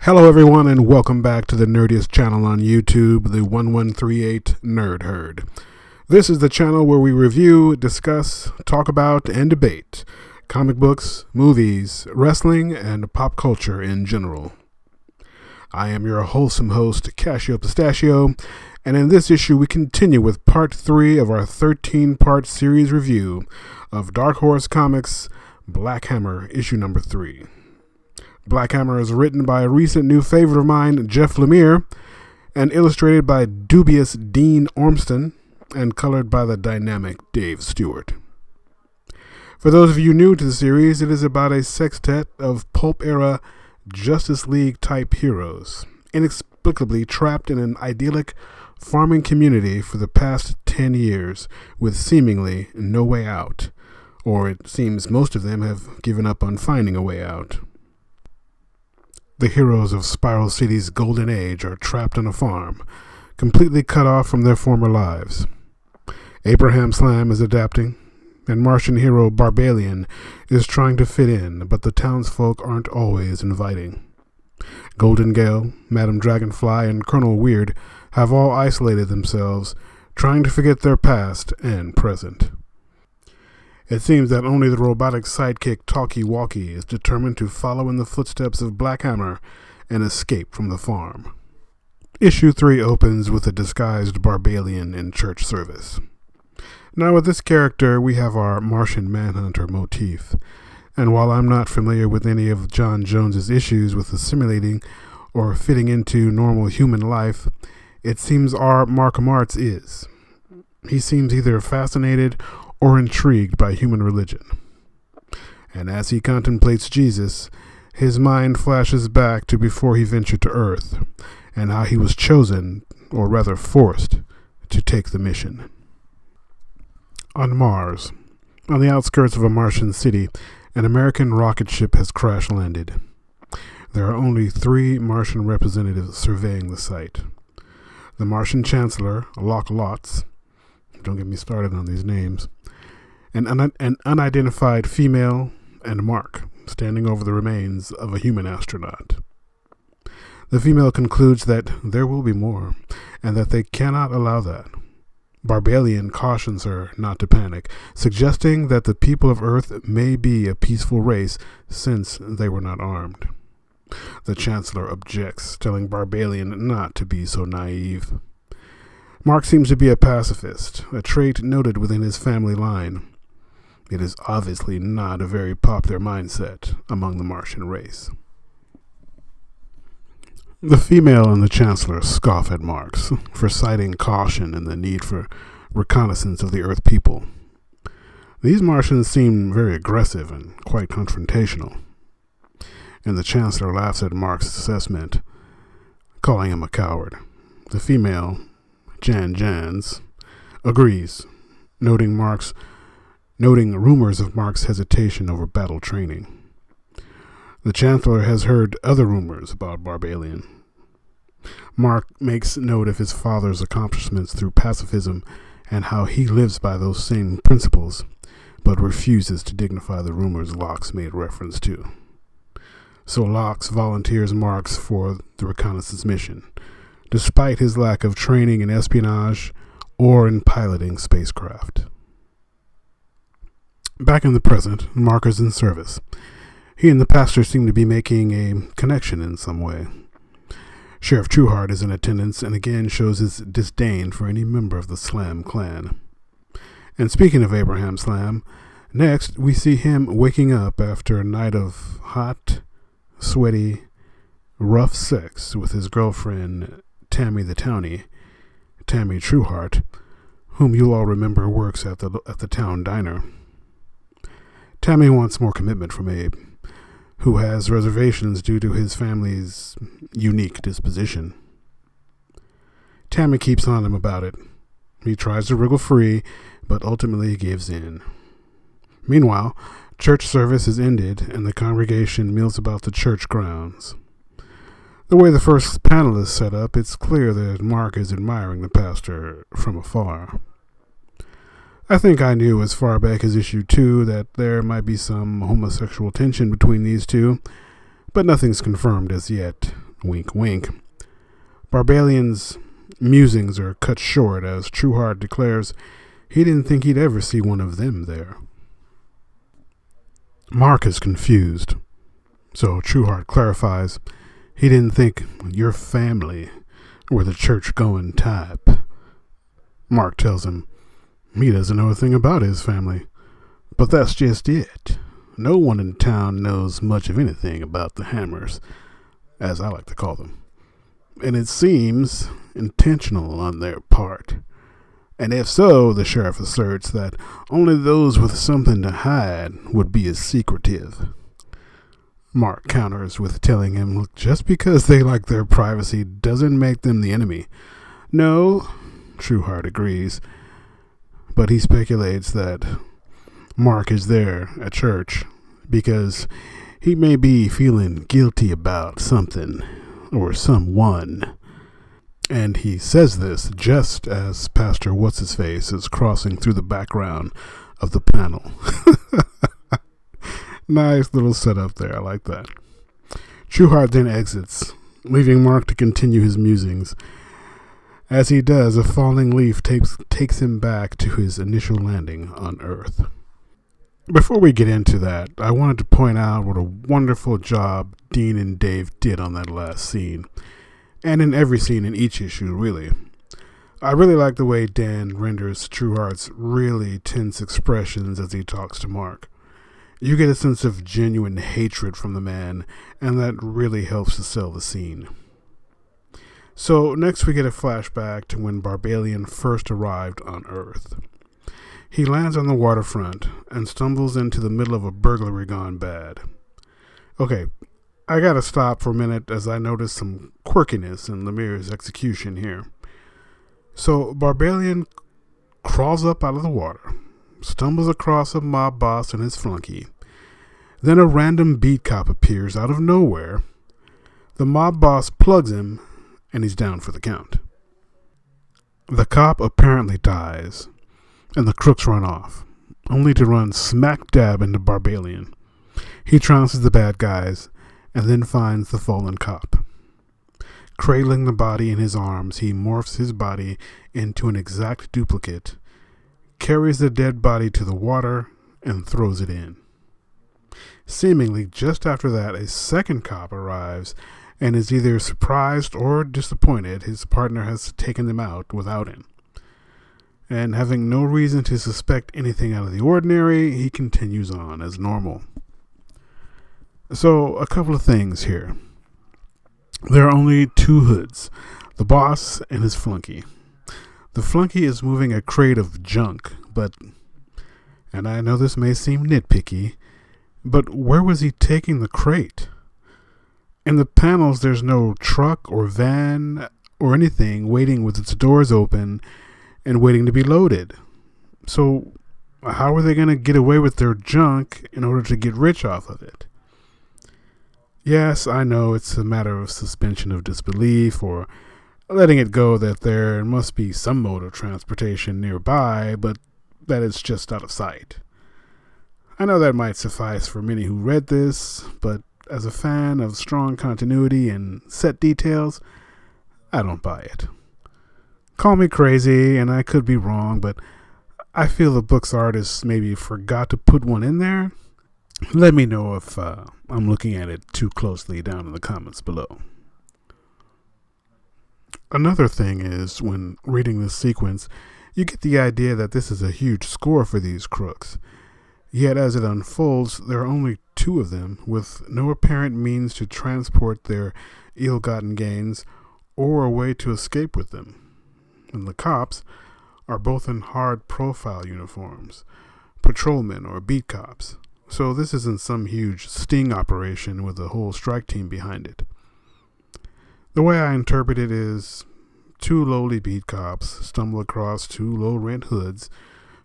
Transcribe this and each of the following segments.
Hello everyone and welcome back to the nerdiest channel on YouTube, the 1138 Nerd Herd. This is the channel where we review, discuss, talk about, and debate comic books, movies, wrestling, and pop culture in general. I am your wholesome host, Casio Pistachio, and in this issue we continue with part 3 of our 13-part series review of Dark Horse Comics' Black Hammer, issue number 3. Black Hammer is written by a recent new favorite of mine, Jeff Lemire, and illustrated by dubious Dean Ormston, and colored by the dynamic Dave Stewart. For those of you new to the series, it is about a sextet of pulp-era Justice League-type heroes, inexplicably trapped in an idyllic farming community for the past 10 years, with seemingly no way out, or it seems most of them have given up on finding a way out. The heroes of Spiral City's golden age are trapped on a farm, completely cut off from their former lives. Abraham Slam is adapting, and Martian hero Barbalian is trying to fit in, but the townsfolk aren't always inviting. Golden Gale, Madam Dragonfly, and Colonel Weird have all isolated themselves, trying to forget their past and present. It seems that only the robotic sidekick Talkie Walkie is determined to follow in the footsteps of Black Hammer and escape from the farm. Issue 3 opens with a disguised Barbalian in church service. Now with this character we have our Martian Manhunter motif, and while I'm not familiar with any of John Jones's issues with assimilating or fitting into normal human life, it seems our Mark Martz is. He seems either fascinated or intrigued by human religion. And as he contemplates Jesus, his mind flashes back to before he ventured to Earth, and how he was chosen, or rather forced, to take the mission. On Mars, on the outskirts of a Martian city, an American rocket ship has crash-landed. There are only 3 Martian representatives surveying the site. The Martian Chancellor, Locke Lotz, don't get me started on these names, an unidentified female, and Mark, standing over the remains of a human astronaut. The female concludes that there will be more, and that they cannot allow that. Barbalian cautions her not to panic, suggesting that the people of Earth may be a peaceful race since they were not armed. The Chancellor objects, telling Barbalian not to be so naive. Mark seems to be a pacifist, a trait noted within his family line. It is obviously not a very popular mindset among the Martian race. The female and the Chancellor scoff at Marx for citing caution and the need for reconnaissance of the Earth people. These Martians seem very aggressive and quite confrontational, and the Chancellor laughs at Mark's assessment, calling him a coward. The female, Jan Jans, agrees, noting rumors of Mark's hesitation over battle training. The Chancellor has heard other rumors about Barbalian. Mark makes note of his father's accomplishments through pacifism and how he lives by those same principles, but refuses to dignify the rumors Locke made reference to. So Locke volunteers Mark for the reconnaissance mission, despite his lack of training in espionage or in piloting spacecraft. Back in the present, Mark is in service. He and the pastor seem to be making a connection in some way. Sheriff Trueheart is in attendance and again shows his disdain for any member of the Slam clan. And speaking of Abraham Slam, next we see him waking up after a night of hot, sweaty, rough sex with his girlfriend Tammy the Townie, Tammy Trueheart, whom you'll all remember works at the town diner. Tammy wants more commitment from Abe, who has reservations due to his family's unique disposition. Tammy keeps on him about it. He tries to wriggle free, but ultimately gives in. Meanwhile, church service is ended and the congregation mills about the church grounds. The way the first panel is set up, it's clear that Mark is admiring the pastor from afar. I think I knew as far back as issue 2 that there might be some homosexual tension between these two, but nothing's confirmed as yet, Wink, wink. Barbalian's musings are cut short as Trueheart declares he didn't think he'd ever see one of them there. Mark is confused, so Trueheart clarifies he didn't think your family were the church-going type. Mark tells him he doesn't know a thing about his family, but that's just it. No one in town knows much of anything about the Hammers, as I like to call them. And it seems intentional on their part. And if so, the sheriff asserts that only those with something to hide would be as secretive. Mark counters with telling him, look, just because they like their privacy doesn't make them the enemy. No, Trueheart agrees, but he speculates that Mark is there at church because he may be feeling guilty about something or someone. And he says this just as Pastor What's-His-Face is crossing through the background of the panel. Nice little setup there. I like that. Trueheart then exits, leaving Mark to continue his musings. As he does, a falling leaf takes him back to his initial landing on Earth. Before we get into that, I wanted to point out what a wonderful job Dean and Dave did on that last scene. And in every scene in each issue, really. I really like the way Dan renders Trueheart's really tense expressions as he talks to Mark. You get a sense of genuine hatred from the man, and that really helps to sell the scene. So next we get a flashback to when Barbalian first arrived on Earth. He lands on the waterfront and stumbles into the middle of a burglary gone bad. Okay, I gotta stop for a minute as I notice some quirkiness in Lemire's execution here. So Barbalian crawls up out of the water, stumbles across a mob boss and his flunky. Then a random beat cop appears out of nowhere. The mob boss plugs him, and he's down for the count. The cop apparently dies, and the crooks run off, only to run smack dab into Barbalian. He trounces the bad guys, and then finds the fallen cop. Cradling the body in his arms, he morphs his body into an exact duplicate, carries the dead body to the water, and throws it in. Seemingly just after that, a second cop arrives and is either surprised or disappointed his partner has taken them out without him. And having no reason to suspect anything out of the ordinary, he continues on as normal. So, a couple of things here. There are only two hoods, the boss and his flunky. The flunky is moving a crate of junk, but, and I know this may seem nitpicky, but where was he taking the crate? In the panels, there's no truck or van or anything waiting with its doors open and waiting to be loaded. So, how are they going to get away with their junk in order to get rich off of it? Yes, I know it's a matter of suspension of disbelief or letting it go that there must be some mode of transportation nearby, but that it's just out of sight. I know that might suffice for many who read this, but as a fan of strong continuity and set details, I don't buy it. Call me crazy, and I could be wrong, but I feel the book's artist maybe forgot to put one in there. Let me know if I'm looking at it too closely down in the comments below. Another thing is, when reading this sequence, you get the idea that this is a huge score for these crooks. Yet as it unfolds, there are only two of them, with no apparent means to transport their ill-gotten gains or a way to escape with them. And the cops are both in hard-profile uniforms, patrolmen or beat cops. So this isn't some huge sting operation with a whole strike team behind it. The way I interpret it is two lowly beat cops stumble across two low-rent hoods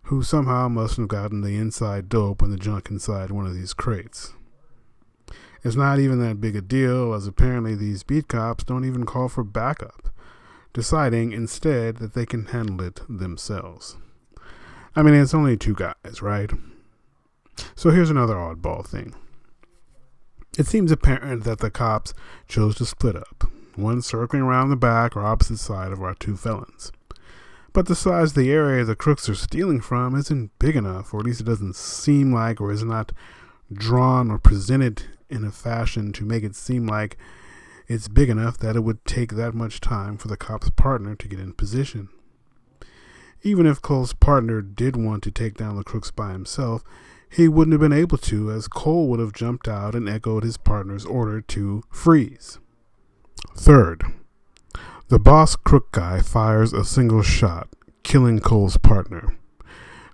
who somehow must have gotten the inside dope and the junk inside one of these crates. It's not even that big a deal, as apparently these beat cops don't even call for backup, deciding instead that they can handle it themselves. I mean, it's only two guys, right? So here's another oddball thing. It seems apparent that the cops chose to split up, one circling around the back or opposite side of our two felons. But the size of the area the crooks are stealing from isn't big enough, or at least it doesn't seem like, or is not drawn or presented in a fashion to make it seem like it's big enough that it would take that much time for the cop's partner to get in position. Even if Cole's partner did want to take down the crooks by himself, he wouldn't have been able to, as Cole would have jumped out and echoed his partner's order to freeze. Third, the boss crook guy fires a single shot, killing Cole's partner.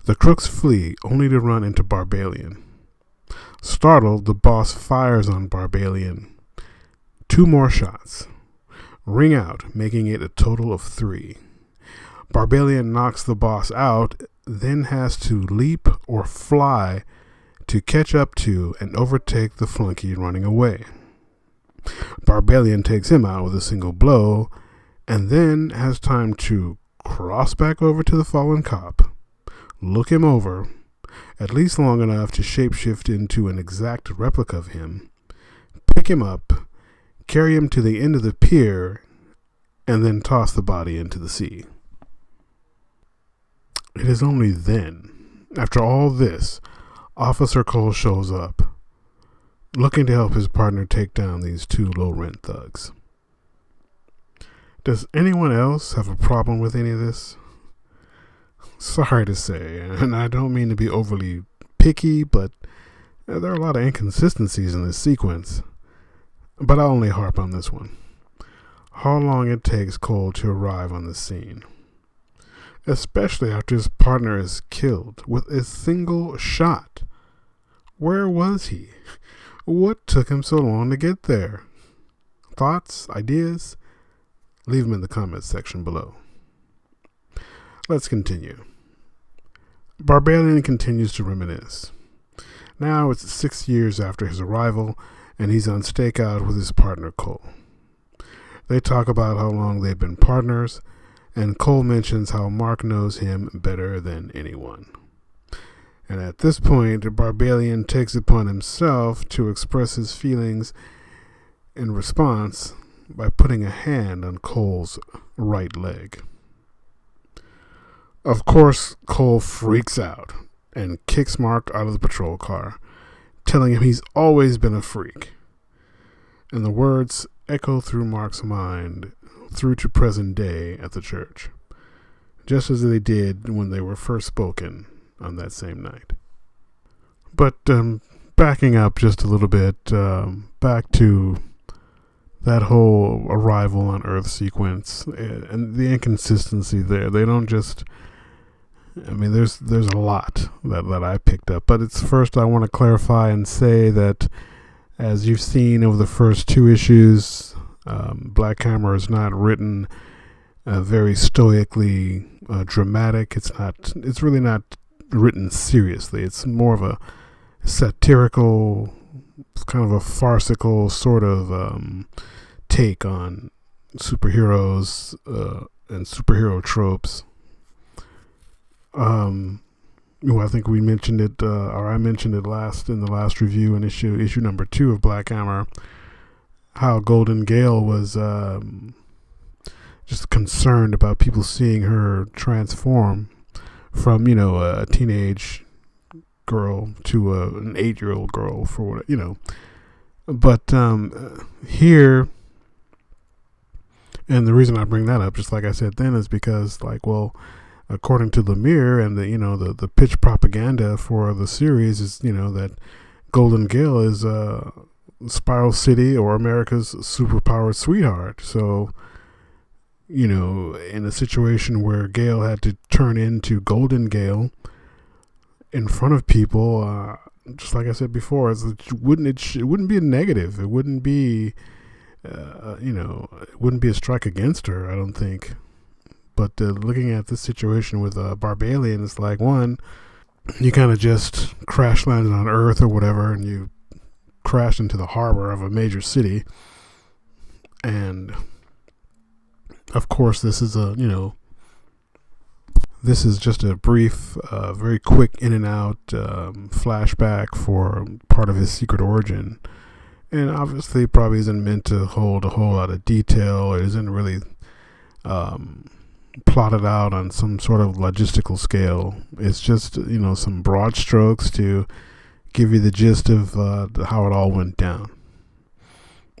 The crooks flee, only to run into Barbalian. Startled, the boss fires on Barbalian. 2 more shots ring out, making it a total of 3. Barbalian knocks the boss out, then has to leap or fly to catch up to and overtake the flunky running away. Barbalian takes him out with a single blow, and then has time to cross back over to the fallen cop, look him over, at least long enough to shapeshift into an exact replica of him, pick him up, carry him to the end of the pier, and then toss the body into the sea. It is only then, after all this, Officer Cole shows up, looking to help his partner take down these 2 low-rent thugs. Does anyone else have a problem with any of this? Sorry to say, and I don't mean to be overly picky, but there are a lot of inconsistencies in this sequence. But I'll only harp on this one. How long it takes Cole to arrive on the scene. Especially after his partner is killed with a single shot. Where was he? What took him so long to get there? Thoughts? Ideas? Leave them in the comments section below. Let's continue. Barbalian continues to reminisce. Now it's 6 years after his arrival, and he's on stakeout with his partner Cole. They talk about how long they've been partners, and Cole mentions how Mark knows him better than anyone. And at this point, Barbalian takes it upon himself to express his feelings in response by putting a hand on Cole's right leg. Of course, Cole freaks out and kicks Mark out of the patrol car, telling him he's always been a freak. And the words echo through Mark's mind through to present day at the church, just as they did when they were first spoken on that same night. But backing up just a little bit, back to that whole arrival on Earth sequence and the inconsistency there. They don't just, I mean, there's a lot that I picked up, but it's first I want to clarify and say that as you've seen over the first 2 issues, Black Hammer is not written very stoically dramatic. It's really not written seriously. It's more of a satirical, kind of a farcical sort of take on superheroes and superhero tropes. I think we mentioned it, or I mentioned it in the last review in issue number 2 of Black Hammer, how Golden Gale was just concerned about people seeing her transform from, a teenage girl to an 8-year-old girl, for what. But here, and the reason I bring that up, just like I said then, is because, according to Lemire and the pitch propaganda for the series is, that Golden Gale is Spiral City or America's superpowered sweetheart. So, in a situation where Gale had to turn into Golden Gale in front of people, just like I said before, it wouldn't be a negative. It wouldn't be, it wouldn't be a strike against her, I don't think. But looking at this situation with Barbalian, it's like, one, you kind of just crash landed on Earth or whatever, and you crashed into the harbor of a major city. And, of course, this is this is just a brief, very quick in and out flashback for part of his secret origin. and obviously probably isn't meant to hold a whole lot of detail, or isn't really plotted out on some sort of logistical scale. It's just, some broad strokes to give you the gist of how it all went down.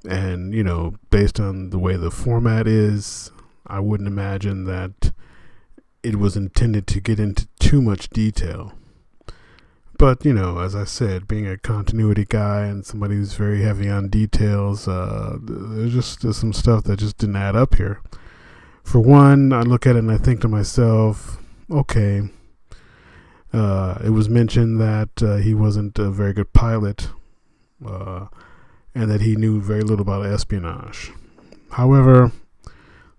And, based on the way the format is, I wouldn't imagine that it was intended to get into too much detail. But, as I said, being a continuity guy and somebody who's very heavy on details, there's some stuff that just didn't add up here. For one, I look at it and I think to myself, okay, it was mentioned that he wasn't a very good pilot, and that he knew very little about espionage. However,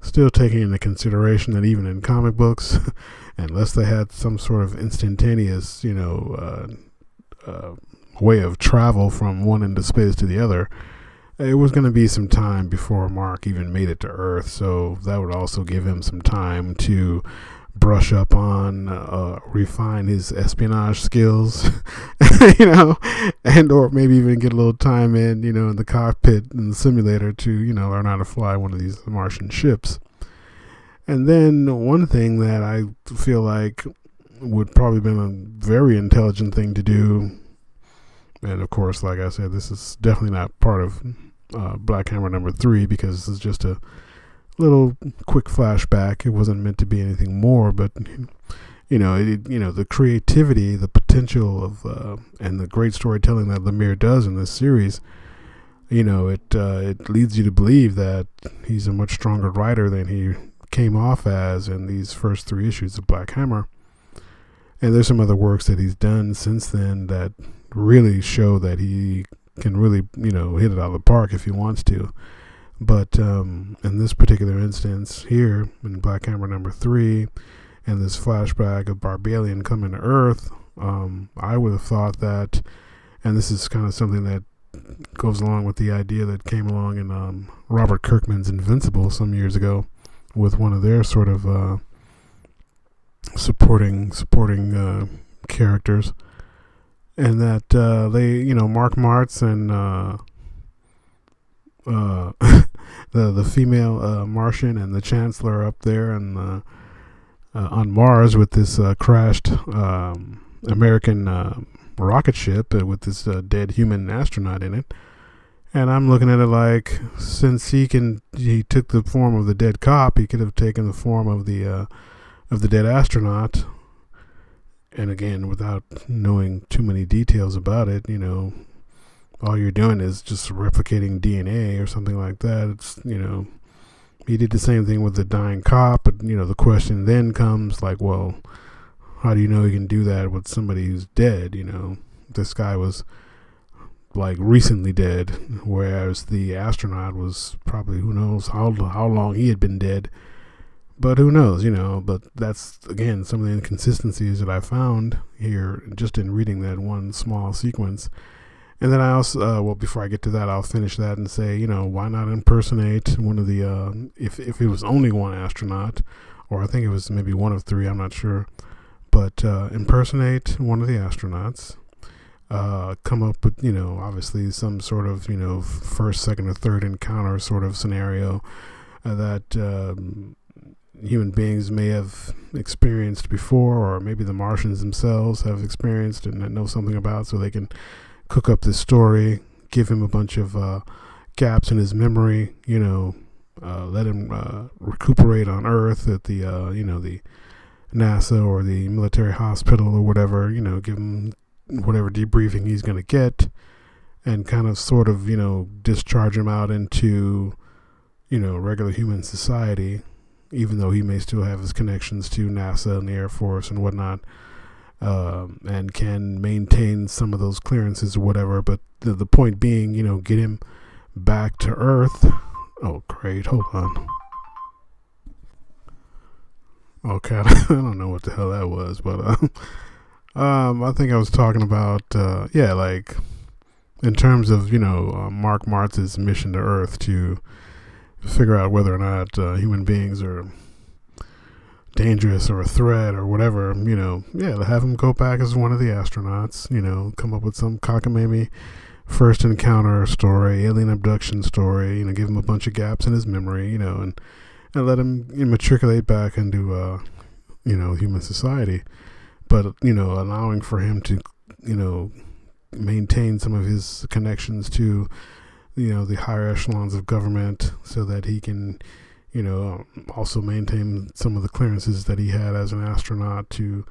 still taking into consideration that even in comic books, unless they had some sort of instantaneous, way of travel from one end of space to the other, it was going to be some time before Mark even made it to Earth. So that would also give him some time to brush up on, refine his espionage skills, and or maybe even get a little time in the cockpit in the simulator to, learn how to fly one of these Martian ships. And then one thing that I feel like would probably been a very intelligent thing to do, and of course, like I said, this is definitely not part of Black Hammer #3, because this is just a little quick flashback. It wasn't meant to be anything more, but the creativity, the potential of and the great storytelling that Lemire does in this series, it leads you to believe that he's a much stronger writer than he came off as in these first 3 issues of Black Hammer. And there's some other works that he's done since then that really show that he can really, hit it out of the park if he wants to. But in this particular instance here, in Black Hammer #3, and this flashback of Barbalian coming to Earth, I would have thought that, and this is kind of something that goes along with the idea that came along in Robert Kirkman's Invincible some years ago, with one of their sort of supporting characters, and that they, Mark Martz and the female Martian and the Chancellor up there and on Mars with this crashed American rocket ship with this dead human astronaut in it. And I'm looking at it like, since he took the form of the dead cop, he could have taken the form of the dead astronaut. And again, without knowing too many details about it, all you're doing is just replicating DNA or something like that. It's, he did the same thing with the dying cop, but, the question then comes like, well, how do you know you can do that with somebody who's dead? This guy was like recently dead, whereas the astronaut was probably, who knows how long he had been dead. But who knows, but that's, again, some of the inconsistencies that I found here just in reading that one small sequence. And then I also, before I get to that, I'll finish that and say, why not impersonate one of the, if it was only one astronaut, or I think it was maybe one of 3, I'm not sure, but impersonate one of the astronauts, come up with, obviously some sort of, first, second, or third encounter sort of scenario that human beings may have experienced before, or maybe the Martians themselves have experienced and know something about, so they can cook up this story, give him a bunch of gaps in his memory, let him recuperate on Earth at the, the NASA or the military hospital or whatever, give him whatever debriefing he's going to get, and kind of sort of, discharge him out into, regular human society, even though he may still have his connections to NASA and the Air Force and whatnot, and can maintain some of those clearances or whatever. But the point being, get him back to Earth. Oh, great. Hold on. Okay, I don't know what the hell that was, but I think I was talking about, like in terms of, Mark Martz's mission to Earth to figure out whether or not human beings are dangerous or a threat or whatever, to have him go back as one of the astronauts, come up with some cockamamie first encounter story, alien abduction story, give him a bunch of gaps in his memory, and let him matriculate back into, human society. But, allowing for him to, maintain some of his connections to, the higher echelons of government so that he can, also maintain some of the clearances that he had as an astronaut to,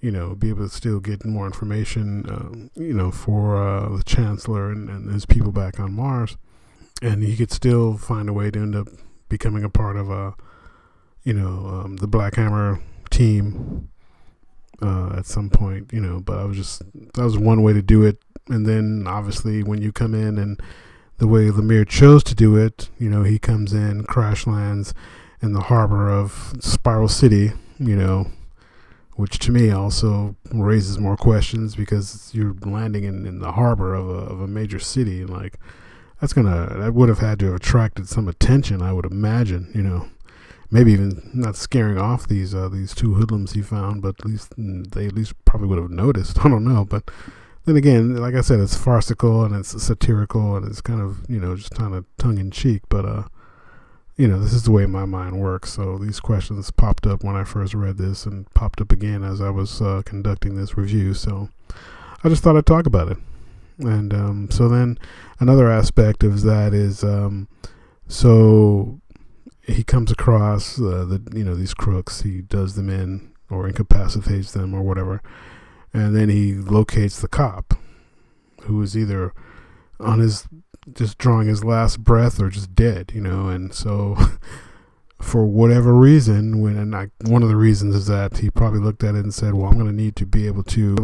be able to still get more information, for the Chancellor and his people back on Mars. And he could still find a way to end up becoming a part of, the Black Hammer team at some point, but that was one way to do it. And then obviously when you come in and the way Lemire chose to do it, he comes in, crash lands in the harbor of Spiral City, which to me also raises more questions because you're landing in the harbor of a major city. And like, that would have had to have attracted some attention, I would imagine, maybe even not scaring off these two hoodlums he found, but they at least probably would have noticed. I don't know. But then again, like I said, it's farcical and it's satirical and it's kind of, just kind of tongue in cheek. But, this is the way my mind works. So these questions popped up when I first read this and popped up again as I was conducting this review. So I just thought I'd talk about it. And so then another aspect of that is, so he comes across these crooks. He does them in or incapacitates them or whatever. And then he locates the cop who is either just drawing his last breath or just dead, and so for whatever reason, one of the reasons is that he probably looked at it and said, well, I'm going to need to be able to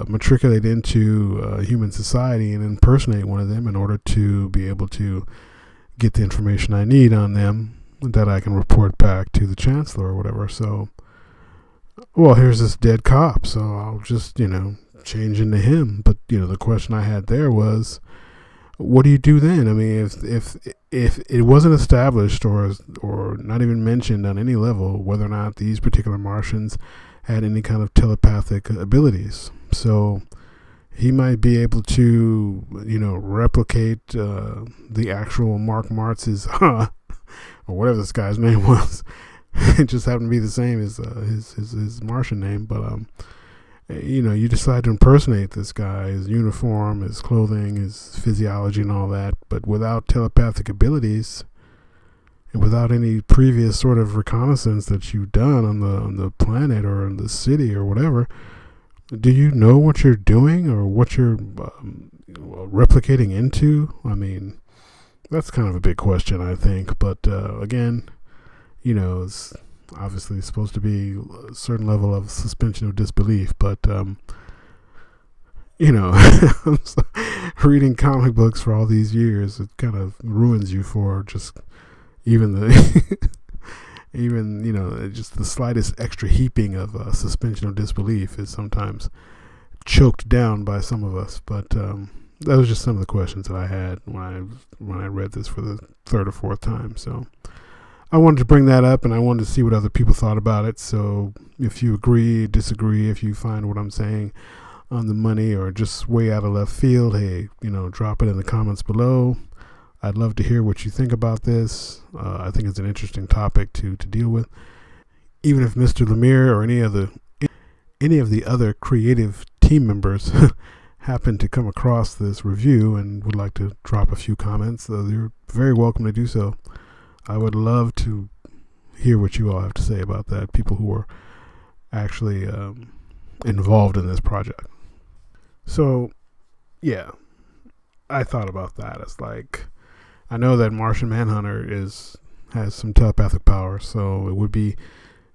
matriculate into human society and impersonate one of them in order to be able to get the information I need on them that I can report back to the Chancellor or whatever. So, well, here's this dead cop, so I'll just, change into him. But, the question I had there was, what do you do then? I mean, if it wasn't established or not even mentioned on any level whether or not these particular Martians had any kind of telepathic abilities. So he might be able to, replicate the actual Mark Martz's, or whatever this guy's name was. It just happened to be the same as his Martian name. But, you decide to impersonate this guy, his uniform, his clothing, his physiology and all that. But without telepathic abilities and without any previous sort of reconnaissance that you've done on the planet or in the city or whatever, do you know what you're doing or what you're replicating into? I mean, that's kind of a big question, I think. But again, it's obviously supposed to be a certain level of suspension of disbelief. But, reading comic books for all these years, it kind of ruins you for just even just the slightest extra heaping of suspension of disbelief is sometimes choked down by some of us. But that was just some of the questions that I had when I read this for the third or fourth time. So I wanted to bring that up, and I wanted to see what other people thought about it. So if you agree, disagree, if you find what I'm saying on the money or just way out of left field, hey, drop it in the comments below. I'd love to hear what you think about this. I think it's an interesting topic to deal with. Even if Mr. Lemire or any of the other creative team members happen to come across this review and would like to drop a few comments, you're very welcome to do so. I would love to hear what you all have to say about that, people who are actually involved in this project. So, yeah, I thought about that. It's like, I know that Martian Manhunter has some telepathic power, so it would be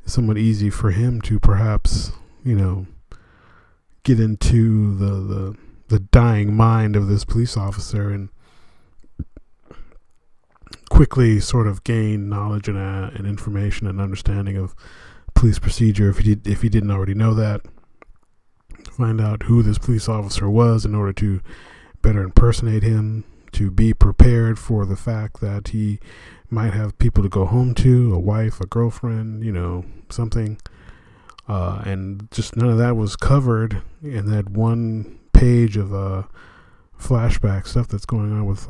somewhat easy for him to perhaps, get into the dying mind of this police officer and quickly sort of gain knowledge and information and understanding of police procedure if he didn't already know that. Find out who this police officer was in order to better impersonate him, to be prepared for the fact that he might have people to go home to, a wife, a girlfriend, something. And just none of that was covered in that one page of flashback stuff that's going on with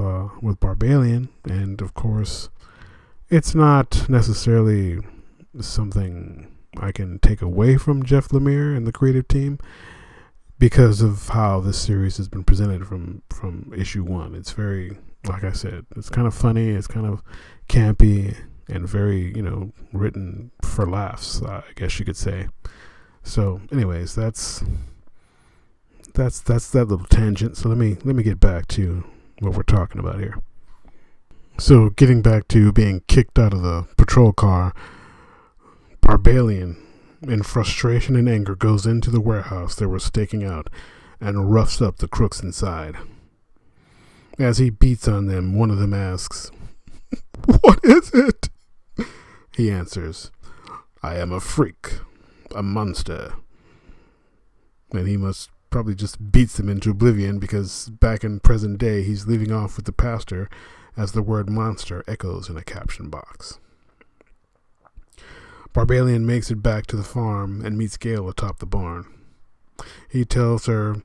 Barbalian, and of course, it's not necessarily something I can take away from Jeff Lemire and the creative team because of how this series has been presented from issue one. It's very, like I said, it's kind of funny, it's kind of campy, and very, written for laughs, I guess you could say. So, anyways, that's that little tangent. So let me get back to what we're talking about here. So, getting back to being kicked out of the patrol car, Barbalian, in frustration and anger, goes into the warehouse they were staking out and roughs up the crooks inside. As he beats on them, one of them asks, "What is it?" He answers, "I am a freak, a monster." And he must probably just beats them into oblivion, because back in present day, he's leaving off with the pastor as the word monster echoes in a caption box. Barbalian makes it back to the farm and meets Gale atop the barn. He tells her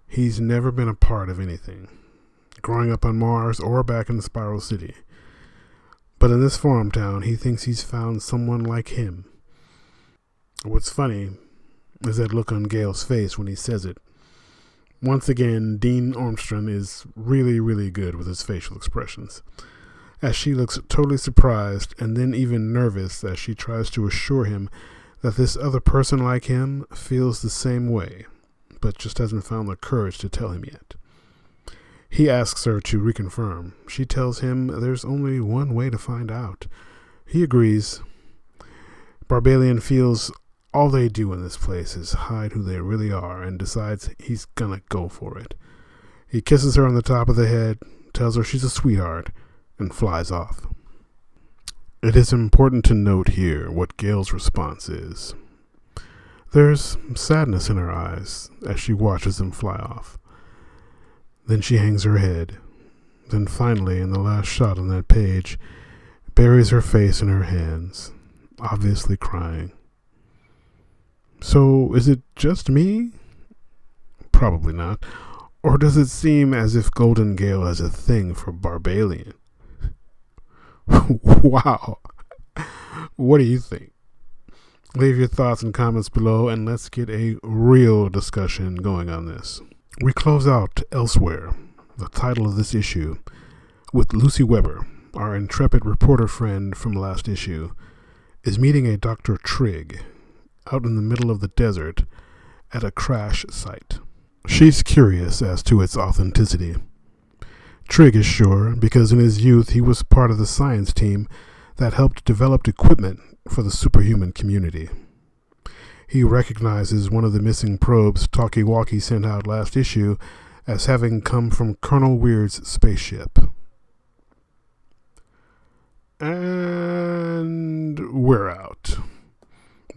he's never been a part of anything, growing up on Mars or back in the Spiral City. But in this farm town, he thinks he's found someone like him. What's funny is that look on Gale's face when he says it. Once again, Dean Ormstrand is really, really good with his facial expressions, as she looks totally surprised and then even nervous as she tries to assure him that this other person like him feels the same way, but just hasn't found the courage to tell him yet. He asks her to reconfirm. She tells him there's only one way to find out. He agrees. Barbalian feels all they do in this place is hide who they really are, and decides he's gonna go for it. He kisses her on the top of the head, tells her she's a sweetheart, and flies off. It is important to note here what Gale's response is. There's sadness in her eyes as she watches them fly off. Then she hangs her head. Then finally, in the last shot on that page, buries her face in her hands, obviously crying. So, is it just me? Probably not. Or does it seem as if Golden Gale has a thing for Barbalian? Wow. What do you think? Leave your thoughts and comments below, and let's get a real discussion going on this. We close out Elsewhere, the title of this issue, with Lucy Weber, our intrepid reporter friend from last issue, is meeting a Dr. Trigg out in the middle of the desert at a crash site. She's curious as to its authenticity. Trigg is sure because in his youth he was part of the science team that helped develop equipment for the superhuman community. He recognizes one of the missing probes Talkie-Walkie sent out last issue as having come from Colonel Weird's spaceship. And we're out.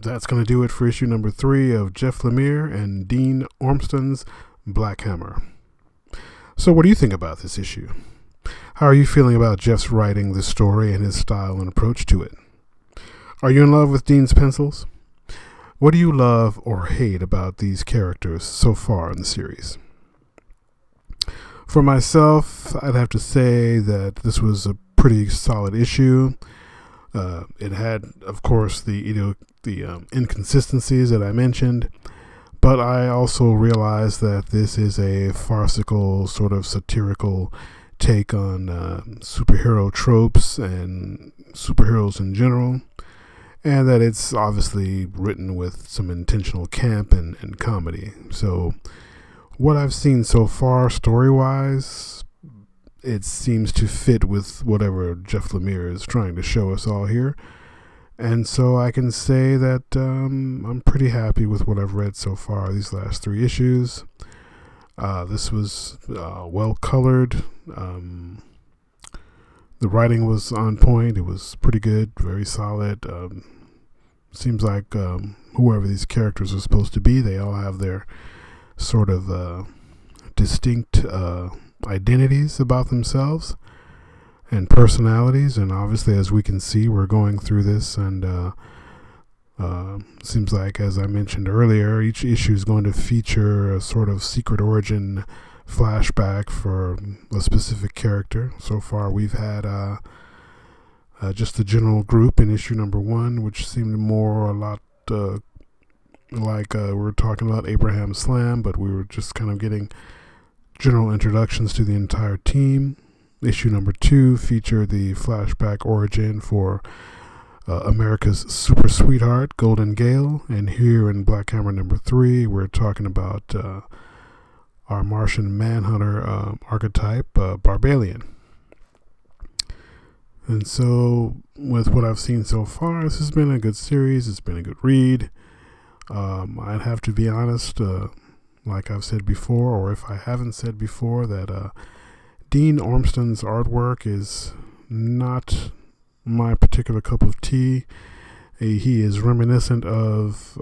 That's going to do it for issue number 3 of Jeff Lemire and Dean Ormstrand's Black Hammer. So what do you think about this issue? How are you feeling about Jeff's writing this story and his style and approach to it? Are you in love with Dean's pencils? What do you love or hate about these characters so far in the series? For myself, I'd have to say that this was a pretty solid issue. It had, of course, the inconsistencies that I mentioned, but I also realized that this is a farcical, sort of satirical take on superhero tropes and superheroes in general, and that it's obviously written with some intentional camp and comedy. So what I've seen so far story-wise, it seems to fit with whatever Jeff Lemire is trying to show us all here. And so I can say that I'm pretty happy with what I've read so far, these last 3 issues. This was well colored. The writing was on point. It was pretty good, very solid. Seems like whoever these characters are supposed to be, they all have their sort of distinct identities about themselves and personalities, and obviously, as we can see, we're going through this, and seems like, as I mentioned earlier, each issue is going to feature a sort of secret origin flashback for a specific character. So far, we've had just the general group in issue number 1, which seemed a lot like we were talking about Abraham Slam, but we were just kind of getting general introductions to the entire team. Issue number 2 featured the flashback origin for America's super sweetheart, Golden Gale. And here in Black Hammer number 3, we're talking about our Martian Manhunter archetype, Barbalian. And so, with what I've seen so far, this has been a good series. It's been a good read. I'd have to be honest, like I've said before, or if I haven't said before, that Dean Ormston's artwork is not my particular cup of tea. He is reminiscent of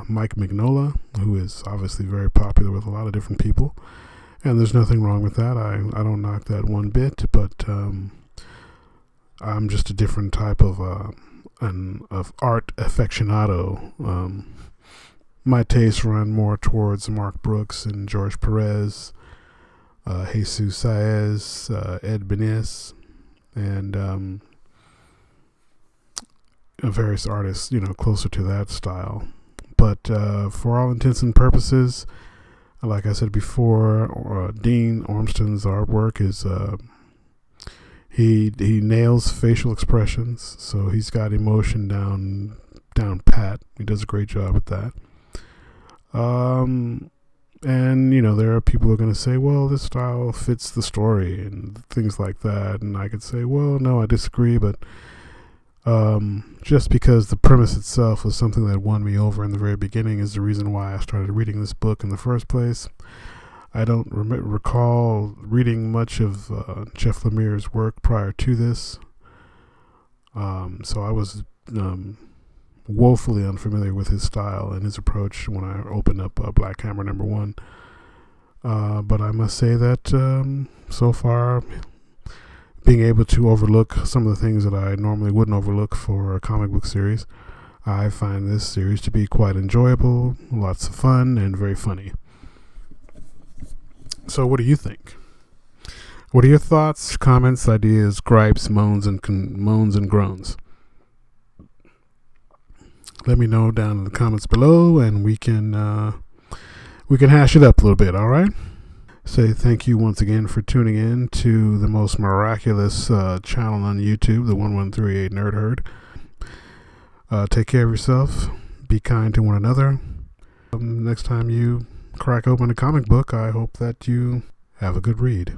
Mike Mignola, who is obviously very popular with a lot of different people. And there's nothing wrong with that. I don't knock that one bit, but I'm just a different type of art aficionado. My tastes run more towards Mark Brooks and George Perez, Jesus Saez, Ed Benes, and various artists, closer to that style. But for all intents and purposes, like I said before, Dean Ormston's artwork is he nails facial expressions, so he's got emotion down pat. He does a great job at that. And there are people who are going to say, well, this style fits the story and things like that, and I could say, well, no, I disagree, but just because the premise itself was something that won me over in the very beginning is the reason why I started reading this book in the first place. I don't recall reading much of Jeff Lemire's work prior to this, so I was woefully unfamiliar with his style and his approach when I opened up Black Hammer number 1. But I must say that so far, being able to overlook some of the things that I normally wouldn't overlook for a comic book series, I find this series to be quite enjoyable, lots of fun, and very funny. So what do you think? What are your thoughts, comments, ideas, gripes, moans, and groans? Let me know down in the comments below, and we can hash it up a little bit, all right? Say thank you once again for tuning in to the most miraculous channel on YouTube, the 1138 Nerd Herd. Take care of yourself. Be kind to one another. Next time you crack open a comic book, I hope that you have a good read.